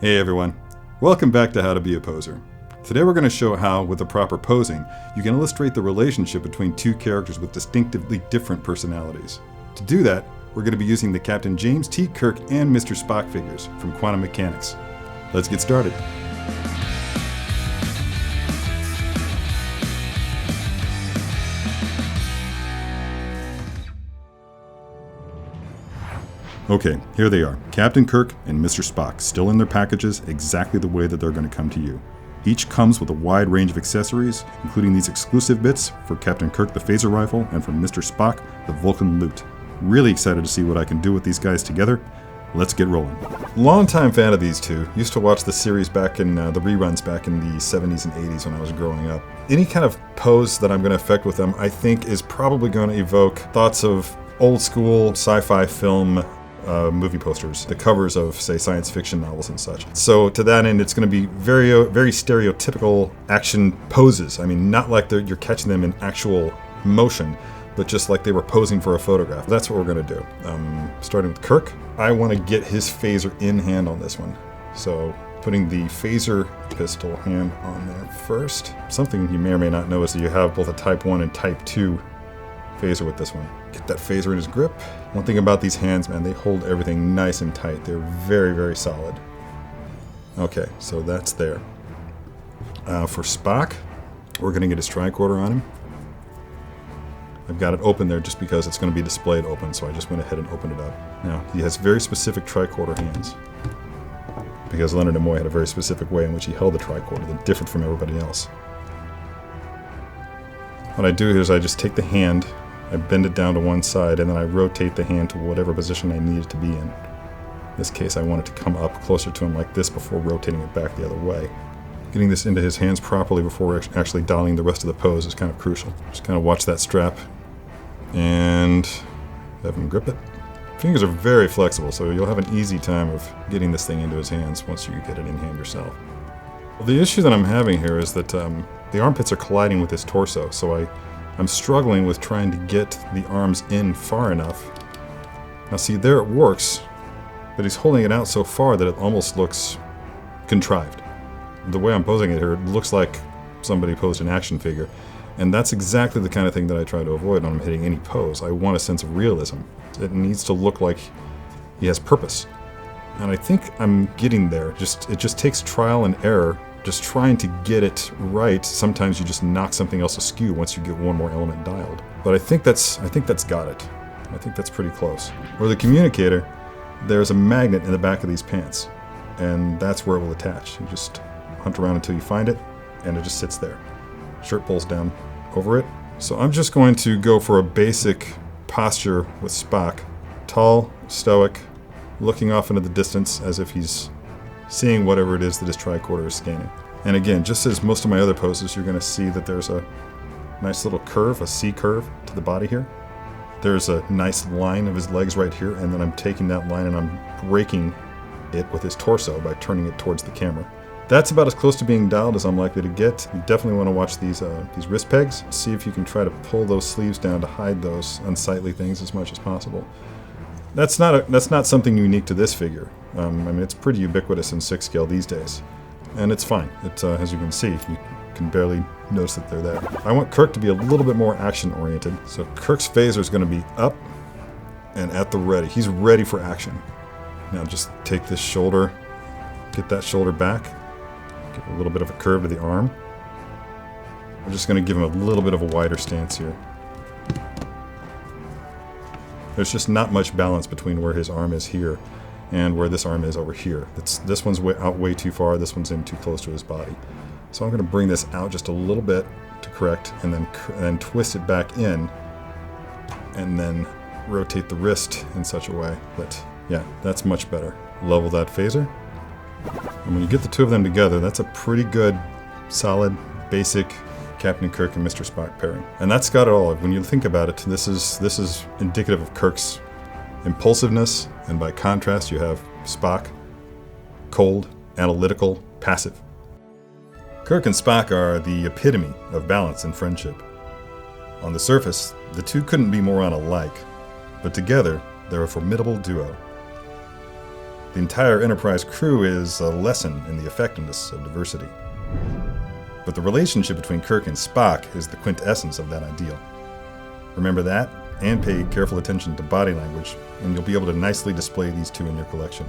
Hey everyone, welcome back to How to Be a Poser. Today we're going to show how, with the proper posing, you can illustrate the relationship between two characters with distinctively different personalities. To do that, we're going to be using the Captain James T. Kirk and Mr. Spock figures from Quantum Mechanics. Let's get started. Okay, here they are, Captain Kirk and Mr. Spock, still in their packages exactly the way that they're going to come to you. Each comes with a wide range of accessories, including these exclusive bits for Captain Kirk the phaser rifle and for Mr. Spock the Vulcan loot. Really excited to see what I can do with these guys together. Let's get rolling. Longtime fan of these two. Used to watch the series back in the reruns back in the 70s and 80s when I was growing up. Any kind of pose that I'm going to affect with them, I think, is probably going to evoke thoughts of old school sci-fi film movie posters, the covers of, say, science fiction novels and such. So to that end, it's going to be very stereotypical action poses. I mean, not like you're catching them in actual motion, but just like they were posing for a photograph. That's what we're going to do. Starting with Kirk, I want to get his phaser in hand on this one. So putting the phaser pistol hand on there first. Something you may or may not know is that you have both a Type 1 and Type 2 phaser with this one. Get that phaser in his grip. One thing about these hands, man, they hold everything nice and tight. They're very solid. Okay, so that's there. For Spock, we're going to get his tricorder on him. I've got it open there just because it's going to be displayed open, so I just went ahead and opened it up. Now, he has very specific tricorder hands, because Leonard Nimoy had a very specific way in which he held the tricorder that differed from everybody else. What I do is I just take the hand, I bend it down to one side, and then I rotate the hand to whatever position I need it to be in. In this case, I want it to come up closer to him like this before rotating it back the other way. Getting this into his hands properly before actually dialing the rest of the pose is kind of crucial. Just kind of watch that strap and have him grip it. Fingers are very flexible, so you'll have an easy time of getting this thing into his hands once you get it in hand yourself. Well, the issue that I'm having here is that the armpits are colliding with his torso, so I'm struggling with trying to get the arms in far enough. Now see, there it works, but he's holding it out so far that it almost looks contrived. The way I'm posing it here, it looks like somebody posed an action figure, and that's exactly the kind of thing that I try to avoid when I'm hitting any pose. I want a sense of realism. It needs to look like he has purpose. And I think I'm getting there. It just takes trial and error. Just trying to get it right. Sometimes you just knock something else askew once you get one more element dialed. But I think that's got it. I think that's pretty close. For the communicator, there's a magnet in the back of these pants, and that's where it will attach. You just hunt around until you find it, and it just sits there. Shirt pulls down over it. So I'm just going to go for a basic posture with Spock. Tall, stoic, looking off into the distance as if he's seeing whatever it is that his tricorder is scanning. And again, just as most of my other poses, you're going to see that there's a nice little curve, a C curve to the body here. There's a nice line of his legs right here, and then I'm taking that line and I'm breaking it with his torso by turning it towards the camera. That's about as close to being dialed as I'm likely to get. You definitely want to watch these wrist pegs. See if you can try to pull those sleeves down to hide those unsightly things as much as possible. That's not something unique to this figure. I mean, it's pretty ubiquitous in 6 scale these days, and it's fine. As you can see, you can barely notice that they're there. I want Kirk to be a little bit more action-oriented, so Kirk's phaser is going to be up and at the ready. He's ready for action. Now just take this shoulder, get that shoulder back, give a little bit of a curve to the arm. I'm just going to give him a little bit of a wider stance here. There's just not much balance between where his arm is here and where this arm is over here. This one's out way too far, this one's in too close to his body. So I'm going to bring this out just a little bit to correct, and then twist it back in, and then rotate the wrist in such a way that, yeah, that's much better. Level that phaser. And when you get the two of them together, that's a pretty good, solid, basic Captain Kirk and Mr. Spock pairing. And that's got it all. When you think about it, this is indicative of Kirk's impulsiveness, and by contrast you have Spock, cold, analytical, passive. Kirk and Spock are the epitome of balance and friendship. On the surface, the two couldn't be more unalike, but together they're a formidable duo. The entire Enterprise crew is a lesson in the effectiveness of diversity. But the relationship between Kirk and Spock is the quintessence of that ideal. Remember that, and pay careful attention to body language, and you'll be able to nicely display these two in your collection.